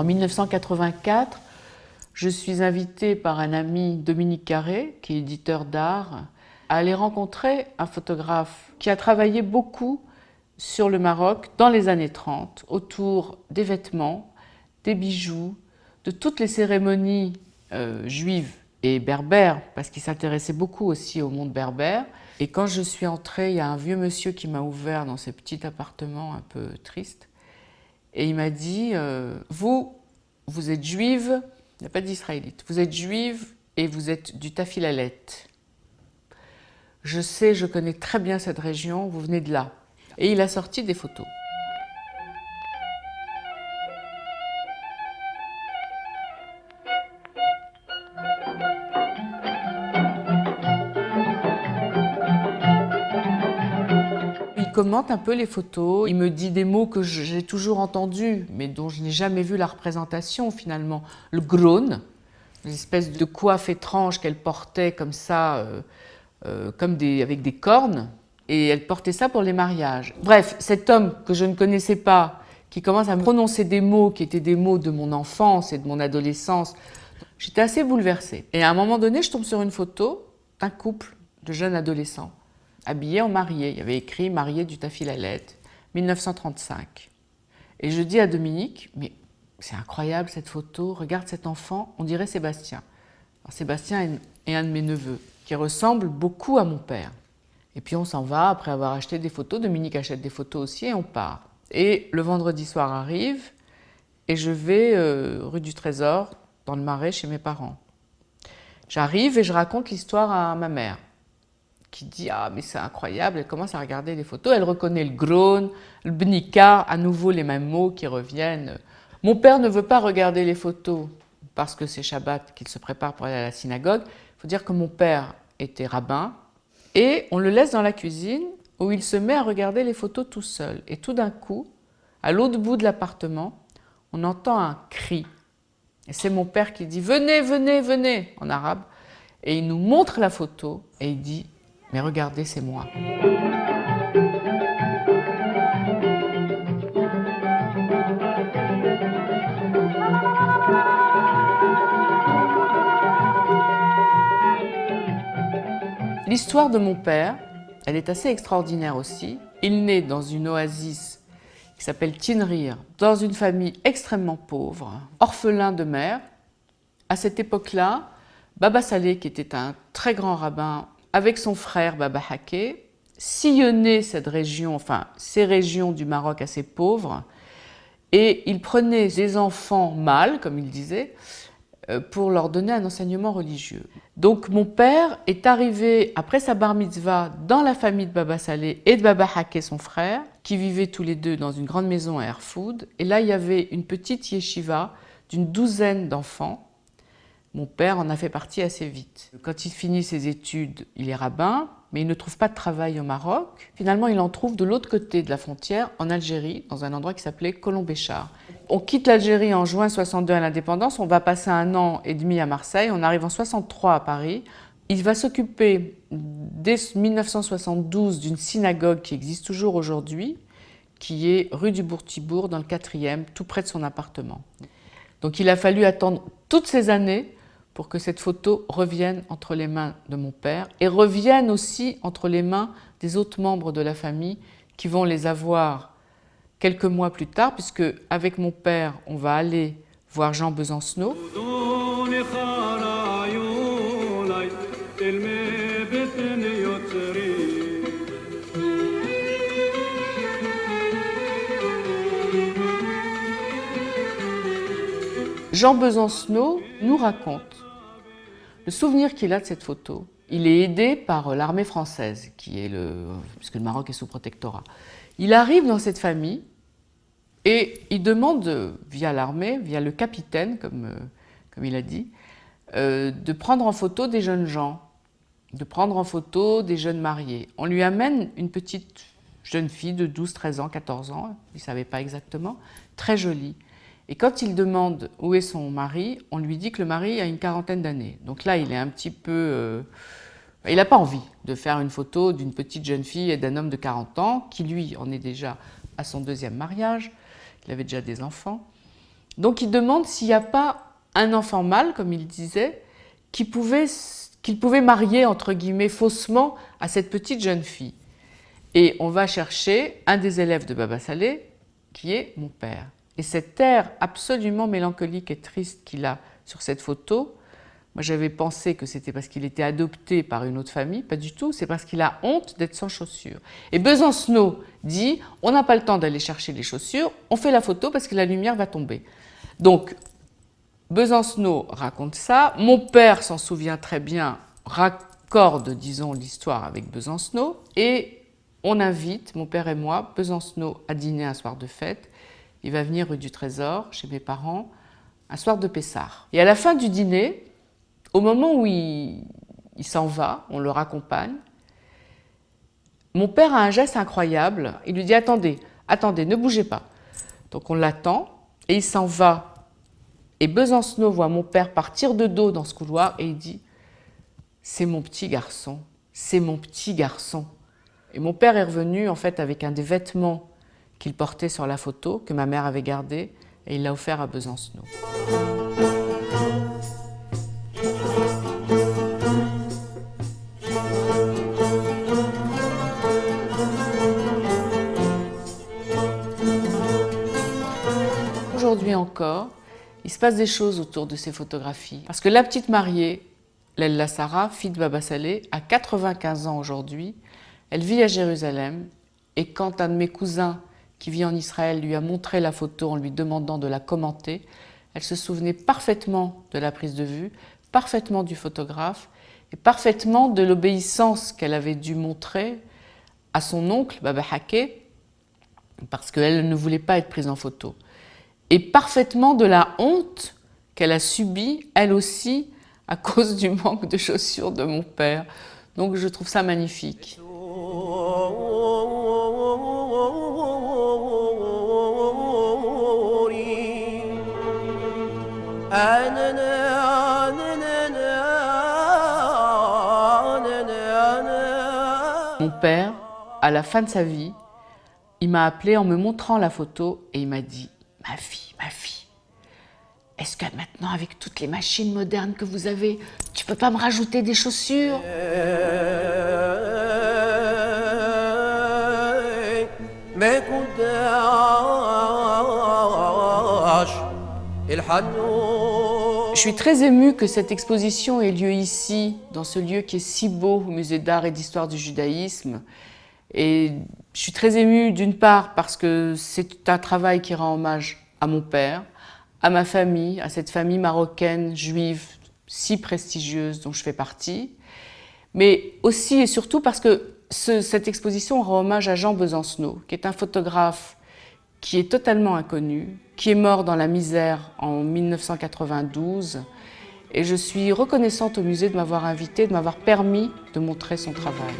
En 1984, je suis invitée par un ami, Dominique Carré, qui est éditeur d'art, à aller rencontrer un photographe qui a travaillé beaucoup sur le Maroc dans les années 30, autour des vêtements, des bijoux, de toutes les cérémonies juives et berbères, parce qu'il s'intéressait beaucoup aussi au monde berbère. Et quand je suis entrée, il y a un vieux monsieur qui m'a ouvert dans ce petit appartement un peu triste. Et il m'a dit vous êtes juive, il n'y a pas d'israélite, vous êtes juive et vous êtes du Tafilalet. Je sais, je connais très bien cette région, vous venez de là. Et il a sorti des photos. Il commente un peu les photos, il me dit des mots que j'ai toujours entendus, mais dont je n'ai jamais vu la représentation finalement. Le groen, l'espèce de coiffe étrange qu'elle portait comme ça, avec des cornes, et elle portait ça pour les mariages. Bref, cet homme que je ne connaissais pas, qui commence à me prononcer des mots qui étaient des mots de mon enfance et de mon adolescence, j'étais assez bouleversée. Et à un moment donné, je tombe sur une photo d'un couple de jeunes adolescents, habillés en mariés. Il y avait écrit « Mariés du Tafilalet, 1935 ». Et je dis à Dominique, mais c'est incroyable cette photo, regarde cet enfant, on dirait Sébastien. Alors, Sébastien est un de mes neveux, qui ressemble beaucoup à mon père. Et puis on s'en va, après avoir acheté des photos, Dominique achète des photos aussi et on part. Et le vendredi soir arrive, et je vais rue du Trésor, dans le Marais, chez mes parents. J'arrive et je raconte l'histoire à ma mère, qui dit « Ah, mais c'est incroyable », elle commence à regarder les photos, elle reconnaît le groen, le bnika, à nouveau les mêmes mots qui reviennent. Mon père ne veut pas regarder les photos, parce que c'est Shabbat qu'il se prépare pour aller à la synagogue. Il faut dire que mon père était rabbin, et on le laisse dans la cuisine, où il se met à regarder les photos tout seul. Et tout d'un coup, à l'autre bout de l'appartement, on entend un cri. Et c'est mon père qui dit « Venez, venez, venez » en arabe. Et il nous montre la photo et il dit « Mais regardez, c'est moi ». L'histoire de mon père, elle est assez extraordinaire aussi. Il naît dans une oasis qui s'appelle Tinrir, dans une famille extrêmement pauvre, orphelin de mère. À cette époque-là, Baba Saleh, qui était un très grand rabbin, avec son frère Baba Haké, sillonnait cette région, enfin ces régions du Maroc assez pauvres, et il prenait des enfants mâles, comme il disait, pour leur donner un enseignement religieux. Donc mon père est arrivé après sa bar mitzvah dans la famille de Baba Saleh et de Baba Haké, son frère, qui vivaient tous les deux dans une grande maison à Erfoud. Et là, il y avait une petite yeshiva d'une douzaine d'enfants. Mon père en a fait partie assez vite. Quand il finit ses études, il est rabbin, mais il ne trouve pas de travail au Maroc. Finalement, il en trouve de l'autre côté de la frontière, en Algérie, dans un endroit qui s'appelait Colombéchar. On quitte l'Algérie en juin 62 à l'indépendance, on va passer 1 an et demi à Marseille, on arrive en 63 à Paris. Il va s'occuper dès 1972 d'une synagogue qui existe toujours aujourd'hui, qui est rue du Bourg-Tibourg, dans le 4e, tout près de son appartement. Donc il a fallu attendre toutes ces années pour que cette photo revienne entre les mains de mon père et revienne aussi entre les mains des autres membres de la famille qui vont les avoir quelques mois plus tard, puisque avec mon père, on va aller voir Jean Besancenot. Jean Besancenot nous raconte le souvenir qu'il a de cette photo. Il est aidé par l'armée française, puisque le Maroc est sous protectorat. Il arrive dans cette famille et il demande, via l'armée, via le capitaine, comme il a dit, de prendre en photo des jeunes gens, de prendre en photo des jeunes mariés. On lui amène une petite jeune fille de 12, 13 ans, 14 ans, il ne savait pas exactement, très jolie. Et quand il demande où est son mari, on lui dit que le mari a une quarantaine d'années. Donc là, il est un petit peu... il n'a pas envie de faire une photo d'une petite jeune fille et d'un homme de 40 ans, qui lui en est déjà à son 2e mariage, il avait déjà des enfants. Donc il demande s'il n'y a pas un enfant mâle, comme il disait, qu'il pouvait marier, entre guillemets, faussement à cette petite jeune fille. Et on va chercher un des élèves de Baba Saleh, qui est mon père. Et cet air absolument mélancolique et triste qu'il a sur cette photo, moi j'avais pensé que c'était parce qu'il était adopté par une autre famille, pas du tout, c'est parce qu'il a honte d'être sans chaussures. Et Besancenot dit, on n'a pas le temps d'aller chercher les chaussures, on fait la photo parce que la lumière va tomber. Donc, Besancenot raconte ça, mon père s'en souvient très bien, raccorde, disons, l'histoire avec Besancenot, et on invite, mon père et moi, Besancenot à dîner un soir de fête. Il va venir rue du Trésor, chez mes parents, un soir de Pessard. Et à la fin du dîner, au moment où il s'en va, on le raccompagne, mon père a un geste incroyable. Il lui dit « Attendez, attendez, ne bougez pas ». Donc on l'attend et il s'en va. Et Besancenot voit mon père partir de dos dans ce couloir et il dit « C'est mon petit garçon, c'est mon petit garçon ». Et mon père est revenu en fait avec un des vêtements qu'il portait sur la photo, que ma mère avait gardé, et il l'a offert à Besancenot. Aujourd'hui encore, il se passe des choses autour de ces photographies. Parce que la petite mariée, Lella Sarah, fille de Baba Saleh, a 95 ans aujourd'hui. Elle vit à Jérusalem et quand un de mes cousins qui vit en Israël lui a montré la photo en lui demandant de la commenter, elle se souvenait parfaitement de la prise de vue, parfaitement du photographe et parfaitement de l'obéissance qu'elle avait dû montrer à son oncle, Baba Haké, parce qu'elle ne voulait pas être prise en photo. Et parfaitement de la honte qu'elle a subie, elle aussi, à cause du manque de chaussures de mon père. Donc je trouve ça magnifique. Mon père, à la fin de sa vie, il m'a appelé en me montrant la photo et il m'a dit « Ma fille, est-ce que maintenant, avec toutes les machines modernes que vous avez, tu peux pas me rajouter des chaussures ?» Je suis très émue que cette exposition ait lieu ici, dans ce lieu qui est si beau, au Musée d'art et d'histoire du judaïsme. Et je suis très émue d'une part parce que c'est un travail qui rend hommage à mon père, à ma famille, à cette famille marocaine, juive, si prestigieuse dont je fais partie, mais aussi et surtout parce que cette exposition rend hommage à Jean Besancenot, qui est un photographe qui est totalement inconnu, qui est mort dans la misère en 1992. Et je suis reconnaissante au musée de m'avoir invitée, de m'avoir permis de montrer son travail.